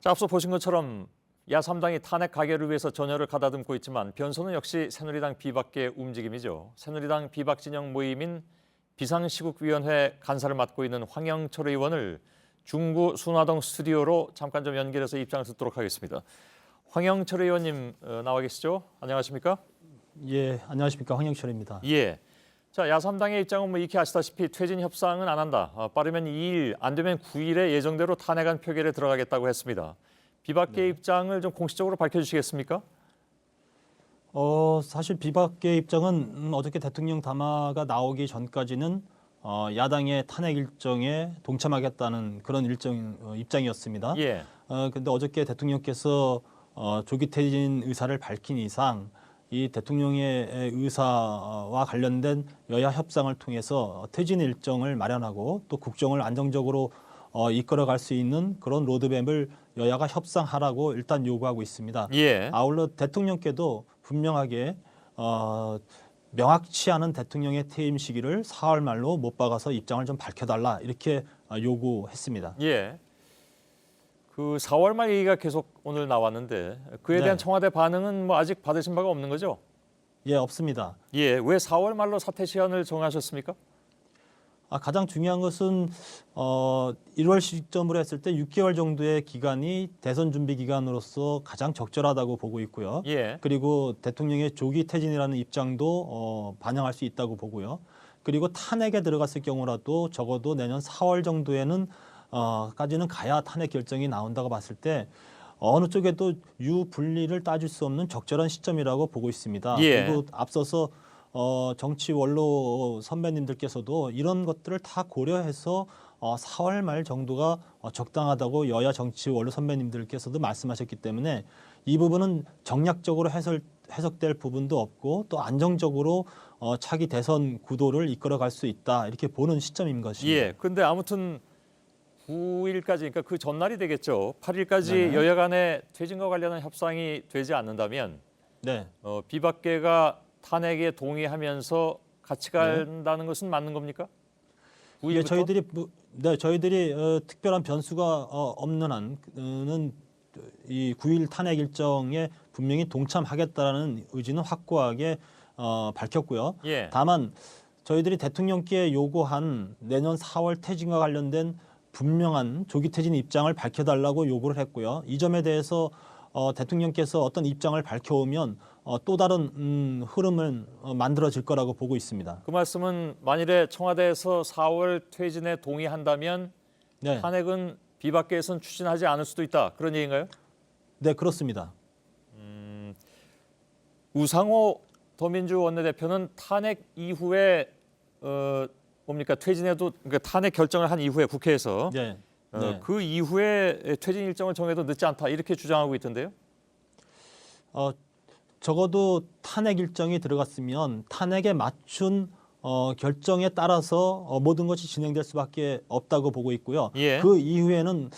자, 앞서 보신 것처럼 야3당이 탄핵 가결을 위해서 전열을 가다듬고 있지만 변수는 역시 새누리당 비박계 움직임이죠. 새누리당 비박 진영 모임인 비상시국위원회 간사를 맡고 있는 황영철 의원을 중구 순화동 스튜디오로 잠깐 좀 연결해서 입장을 듣도록 하겠습니다. 황영철 의원님 나와 계시죠? 안녕하십니까? 예, 안녕하십니까. 황영철입니다. 예. 자, 야3당의 입장은 뭐 익히 아시다시피 퇴진 협상은 안 한다. 빠르면 2일, 안 되면 9일에 예정대로 탄핵안 표결에 들어가겠다고 했습니다. 비박계 입장을 좀 공식적으로 밝혀주시겠습니까? 사실 비박계 입장은 어저께 대통령 담화가 나오기 전까지는 야당의 탄핵 일정에 동참하겠다는 그런 입장이었습니다. 예. 근데 어저께 대통령께서 조기 퇴진 의사를 밝힌 이상 이 대통령의 의사와 관련된 여야 협상을 통해서 퇴진 일정을 마련하고 또 국정을 안정적으로 이끌어갈 수 있는 그런 로드맵을 여야가 협상하라고 일단 요구하고 있습니다. 예. 아울러 대통령께도 분명하게 명확치 않은 대통령의 퇴임 시기를 4월 말로 못 박아서 입장을 좀 밝혀달라 이렇게 요구했습니다. 예. 그 4월 말 얘기가 계속 오늘 나왔는데 그에 대한 네. 청와대 반응은 뭐 아직 받으신 바가 없는 거죠? 예, 없습니다. 예. 왜 4월 말로 사퇴 시한을 정하셨습니까? 가장 중요한 것은 1월 시점으로 했을 때 6개월 정도의 기간이 대선 준비 기간으로서 가장 적절하다고 보고 있고요. 예. 그리고 대통령의 조기 퇴진이라는 입장도 반영할 수 있다고 보고요. 그리고 탄핵에 들어갔을 경우라도 적어도 내년 4월 정도에는 까지는 가야 탄핵 결정이 나온다고 봤을 때 어느 쪽에도 유불리를 따질 수 없는 적절한 시점이라고 보고 있습니다. 예. 그리고 앞서서 정치 원로 선배님들께서도 이런 것들을 다 고려해서 4월 말 정도가 적당하다고 여야 정치 원로 선배님들께서도 말씀하셨기 때문에 이 부분은 정략적으로 해석될 부분도 없고 또 안정적으로 차기 대선 구도를 이끌어갈 수 있다 이렇게 보는 시점인 것입니다. 예. 근데 아무튼 9일까지 그러니까 그 전날이 되겠죠. 8일까지 네. 여야 간의 퇴진과 관련한 협상이 되지 않는다면 네. 비박계가 탄핵에 동의하면서 같이 간다는 것은 맞는 겁니까? 9일부터? 예, 저희들이 특별한 변수가 없는 한은 이 9일 탄핵 일정에 분명히 동참하겠다라는 의지는 확고하게 밝혔고요. 예. 다만 저희들이 대통령께 요구한 내년 4월 퇴진과 관련된 분명한 조기 퇴진 입장을 밝혀달라고 요구를 했고요. 이 점에 대해서 대통령께서 어떤 입장을 밝혀오면 또 다른 흐름을 만들어질 거라고 보고 있습니다. 그 말씀은 만일에 청와대에서 4월 퇴진에 동의한다면 네, 탄핵은 비박계에서는 추진하지 않을 수도 있다. 그런 얘기인가요? 네 그렇습니다. 우상호 더민주 원내대표는 탄핵 이후에 뭡니까 퇴진해도 그러니까 탄핵 결정을 한 이후에 국회에서 네, 네. 그 이후에 퇴진 일정을 정해도 늦지 않다 이렇게 주장하고 있던데요. 적어도 탄핵 일정이 들어갔으면 탄핵에 맞춘 결정에 따라서 모든 것이 진행될 수밖에 없다고 보고 있고요. 예. 그 이후에는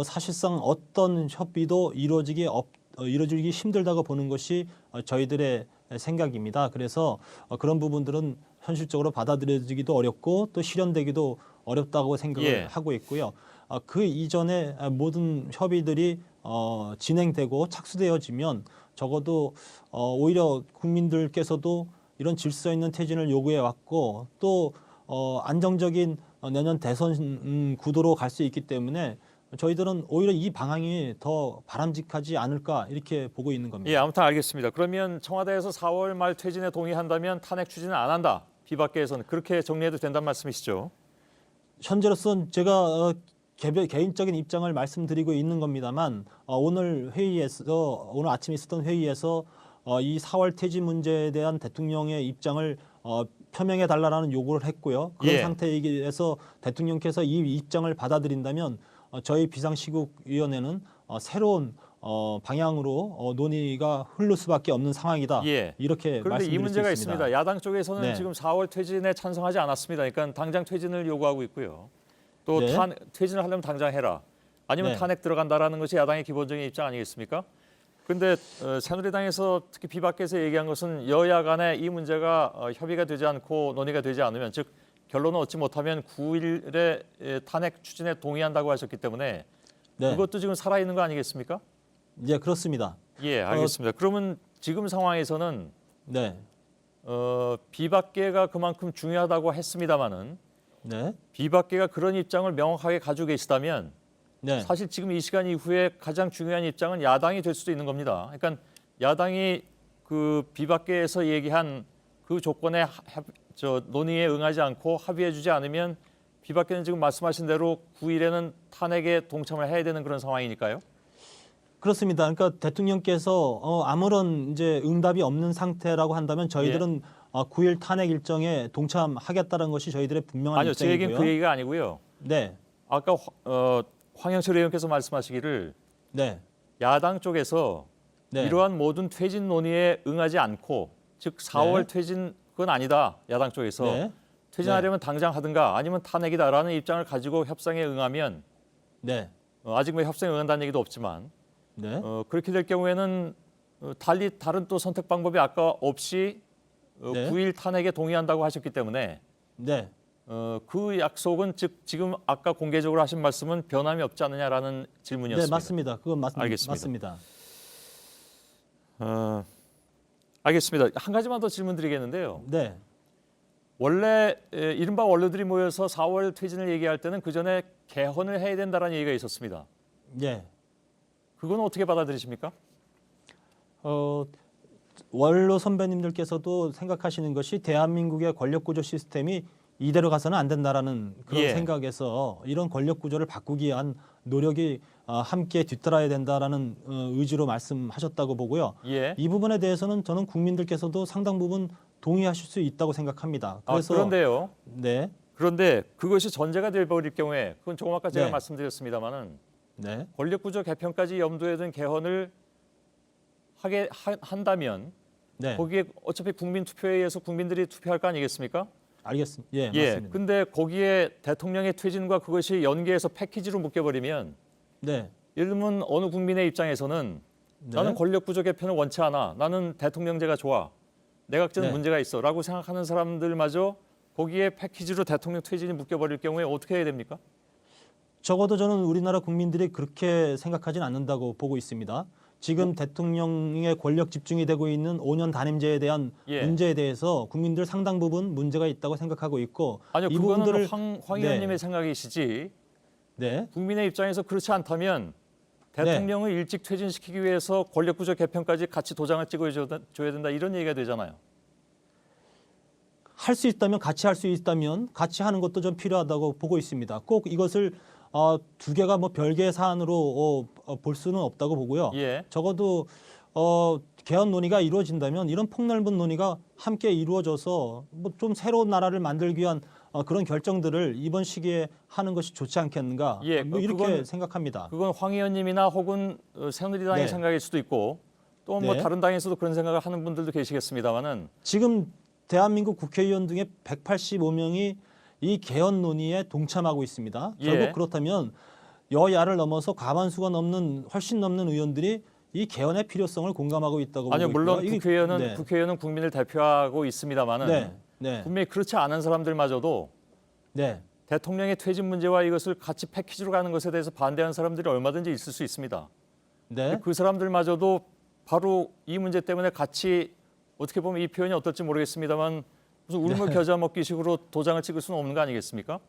사실상 어떤 협의도 이루어지기 힘들다고 보는 것이 저희들의 생각입니다. 그래서 그런 부분들은 현실적으로 받아들여지기도 어렵고 또 실현되기도 어렵다고 생각을 예. 하고 있고요. 그 이전에 모든 협의들이 진행되고 착수되어지면 적어도 오히려 국민들께서도 이런 질서 있는 퇴진을 요구해 왔고 또 안정적인 내년 대선 구도로 갈 수 있기 때문에 저희들은 오히려 이 방향이 더 바람직하지 않을까 이렇게 보고 있는 겁니다. 예, 아무튼 알겠습니다. 그러면 청와대에서 4월 말 퇴진에 동의한다면 탄핵 추진은 안 한다. 비박계에서는 그렇게 정리해도 된다는 말씀이시죠? 현재로서는 제가 개인적인 입장을 말씀드리고 있는 겁니다만 오늘 아침에 있었던 회의에서 이 4월 퇴진 문제에 대한 대통령의 입장을 표명해 달라는 요구를 했고요. 그런 예. 상태에서 대통령께서 이 입장을 받아들인다면 저희 비상시국위원회는 새로운 방향으로 논의가 흐를 수밖에 없는 상황이다. 예. 이렇게 그런데 말씀드릴 이 문제가 수 있습니다. 있습니다. 야당 쪽에서는 네. 지금 4월 퇴진에 찬성하지 않았습니다. 그러니까 당장 퇴진을 요구하고 있고요. 또 네. 퇴진을 하려면 당장 해라. 아니면 네. 탄핵 들어간다라는 것이 야당의 기본적인 입장 아니겠습니까? 그런데 새누리당에서 특히 비박계에서 얘기한 것은 여야 간에 이 문제가 협의가 되지 않고 논의가 되지 않으면 즉 결론을 얻지 못하면 9일에 탄핵 추진에 동의한다고 하셨기 때문에 네. 그것도 지금 살아있는 거 아니겠습니까? 예, 그렇습니다. 예, 알겠습니다. 그러면 지금 상황에서는 네, 비박계가 그만큼 중요하다고 했습니다마는 네, 비박계가 그런 입장을 명확하게 가지고 계시다면 네, 사실 지금 이 시간 이후에 가장 중요한 입장은 야당이 될 수도 있는 겁니다. 그러니까 야당이 그 비박계에서 얘기한 그 조건에 논의에 응하지 않고 합의해주지 않으면 비박계는 지금 말씀하신 대로 9일에는 탄핵에 동참을 해야 되는 그런 상황이니까요. 그렇습니다. 그러니까 대통령께서 아무런 이제 응답이 없는 상태라고 한다면 저희들은 9일 탄핵 일정에 동참하겠다는 것이 저희들의 분명한 아니요, 제 입장이고요. 얘기는 그 얘기가 아니고요. 네, 아까 황영철 의원께서 말씀하시기를 네, 야당 쪽에서 네, 이러한 모든 퇴진 논의에 응하지 않고 즉 4월 네. 퇴진 그건 아니다. 야당 쪽에서 네, 퇴진하려면 당장 하든가 아니면 탄핵이다라는 입장을 가지고 협상에 응하면 네, 아직 뭐 협상에 응한다는 얘기도 없지만 네, 그렇게 될 경우에는 달리 다른 또 선택 방법이 아까 없이 네. 9일 탄핵에 동의한다고 하셨기 때문에 네. 그 약속은 즉 지금 아까 공개적으로 하신 말씀은 변함이 없지 않느냐라는 질문이었습니다. 네, 맞습니다. 그건 알겠습니다. 맞습니다. 알겠습니다. 한 가지만 더 질문드리겠는데요. 네, 원래 이른바 원로들이 모여서 4월 퇴진을 얘기할 때는 그 전에 개헌을 해야 된다는 얘기가 있었습니다. 예. 그건 어떻게 받아들이십니까? 원로 선배님들께서도 생각하시는 것이 대한민국의 권력 구조 시스템이 이대로 가서는 안 된다라는 그런 예. 생각에서 이런 권력 구조를 바꾸기 위한 노력이 함께 뒤따라야 된다라는 의지로 말씀하셨다고 보고요. 예. 이 부분에 대해서는 저는 국민들께서도 상당 부분 동의하실 수 있다고 생각합니다. 그래서 그런데요. 네, 그런데 그것이 전제가 될 버릴 경우에 그건 조금 아까 제가 네. 말씀드렸습니다마는 네, 권력구조 개편까지 염두에 둔 개헌을 한다면 네, 거기에 어차피 국민 투표에 의해서 국민들이 투표할 거 아니겠습니까? 알겠습니다. 예, 예. 맞습니다. 근데 거기에 대통령의 퇴진과 그것이 연계해서 패키지로 묶여버리면 네, 예를 들면 어느 국민의 입장에서는 네. 나는 권력구조 개편을 원치 않아. 나는 대통령제가 좋아. 내각제는 네. 문제가 있어. 라고 생각하는 사람들마저 거기에 패키지로 대통령 퇴진이 묶여버릴 경우에 어떻게 해야 됩니까? 적어도 저는 우리나라 국민들이 그렇게 생각하진 않는다고 보고 있습니다. 지금 대통령의 권력 집중이 되고 있는 5년 단임제에 대한 예. 문제에 대해서 국민들 상당 부분 문제가 있다고 생각하고 있고 아니요, 이 그거는 부분들을 황 의원님의 생각이시지. 네, 국민의 입장에서 그렇지 않다면 대통령을 일찍 퇴진시키기 위해서 권력구조 개편까지 같이 도장을 찍어줘야 된다 이런 얘기가 되잖아요. 할 수 있다면 같이 할 수 있다면 같이 하는 것도 좀 필요하다고 보고 있습니다. 꼭 이것을 두 개가 뭐 별개의 사안으로 볼 수는 없다고 보고요. 예. 적어도 개헌 논의가 이루어진다면 이런 폭넓은 논의가 함께 이루어져서 뭐 좀 새로운 나라를 만들기 위한 그런 결정들을 이번 시기에 하는 것이 좋지 않겠는가 예, 뭐 이렇게 그건- 생각합니다. 그건 황 의원님이나 혹은 새누리당의 네. 생각일 수도 있고 또 뭐 네. 다른 당에서도 그런 생각을 하는 분들도 계시겠습니다만은 지금 대한민국 국회의원 중에 185명이 이 개헌 논의에 동참하고 있습니다. 예. 결국 그렇다면 여야를 넘어서 과반수가 훨씬 넘는 의원들이 이 개헌의 필요성을 공감하고 있다고 아니요, 보고 물론 있고요. 국회의원은 국민을 대표하고 있습니다만은 네, 네, 분명히 그렇지 않은 사람들마저도 네, 대통령의 퇴진 문제와 이것을 같이 패키지로 가는 것에 대해서 반대하는 사람들이 얼마든지 있을 수 있습니다. 네, 그 사람들마저도 바로 이 문제 때문에 같이 어떻게 보면 이 표현이 어떨지 모르겠습니다만 무슨 울며 겨자 먹기식으로 도장을 찍을 수는 없는 거 아니겠습니까?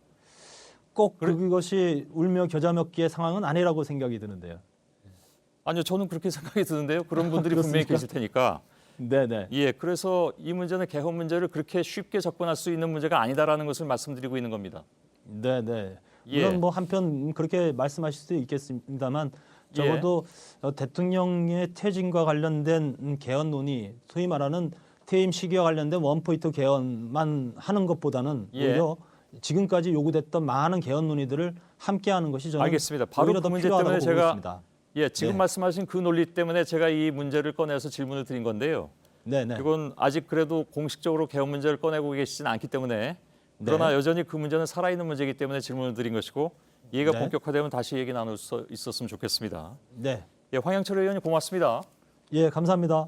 꼭 그것이 울며 겨자 먹기의 상황은 아니라고 생각이 드는데요. 아니요, 저는 그렇게 생각이 드는데요. 그런 분들이 분명히 그렇습니까? 계실 테니까. 네, 네, 예, 그래서 이 문제는 개헌 문제를 그렇게 쉽게 접근할 수 있는 문제가 아니다라는 것을 말씀드리고 있는 겁니다. 네, 네. 예. 물론 뭐 한편 그렇게 말씀하실 수 있겠습니다만 적어도 대통령의 퇴진과 관련된 개헌 논의, 소위 말하는 퇴임 시기와 관련된 원포인트 개헌만 하는 것보다는 예. 오히려 지금까지 요구됐던 많은 개헌 논의들을 함께하는 것이 저는 알겠습니다. 바로 오히려 그 더 문제 필요하다고 때문에 보고 제가 있습니다. 예, 지금 네. 말씀하신 그 논리 때문에 제가 이 문제를 꺼내서 질문을 드린 건데요. 네, 네. 이건 아직 그래도 공식적으로 개헌 문제를 꺼내고 계시진 않기 때문에 그러나 여전히 그 문제는 살아있는 문제이기 때문에 질문을 드린 것이고 이해가 네. 본격화되면 다시 얘기 나눌 수 있었으면 좋겠습니다. 네. 예, 황영철 의원님 고맙습니다. 예, 감사합니다.